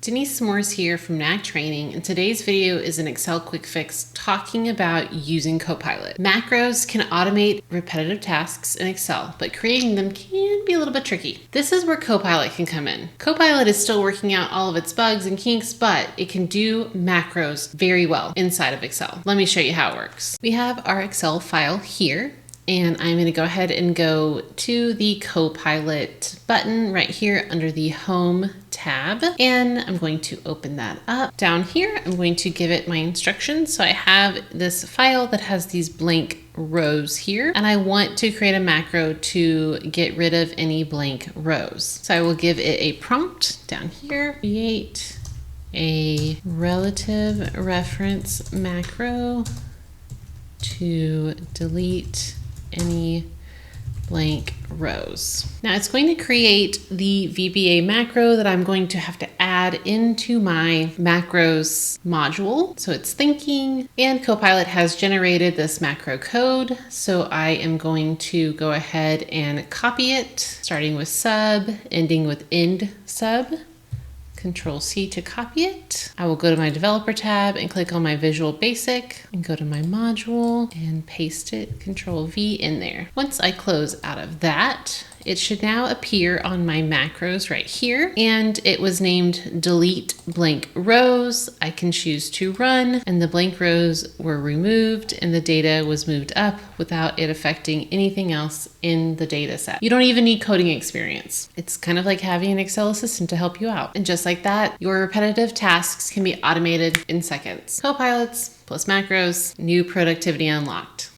Denise Morris here from Knack Training, and today's video is an Excel quick fix talking about using Copilot. Macros can automate repetitive tasks in Excel, but creating them can be a little bit tricky. This is where Copilot can come in. Copilot is still working out all of its bugs and kinks, but it can do macros very well inside of Excel. Let me show you how it works. We have our Excel file here. And I'm going to go ahead and go to the Copilot button right here under the Home tab. And I'm going to open that up. Down here, I'm going to give it my instructions. So I have this file that has these blank rows here, and I want to create a macro to get rid of any blank rows. So I will give it a prompt down here. Create a relative reference macro to delete any blank rows. Now it's going to create the VBA macro that I'm going to have to add into my macros module. So it's thinking, and Copilot has generated this macro code. So I am going to go ahead and copy it, starting with sub, ending with end sub. Control C to copy it. I will go to my developer tab and click on my Visual Basic and go to my module and paste it, Control V in there. Once I close out of that, it should now appear on my macros right here, and it was named delete blank rows. I can choose to run, and the blank rows were removed and the data was moved up without it affecting anything else in the data set. You don't even need coding experience. It's kind of like having an Excel assistant to help you out. And just like that, your repetitive tasks can be automated in seconds. Copilots plus macros, new productivity unlocked.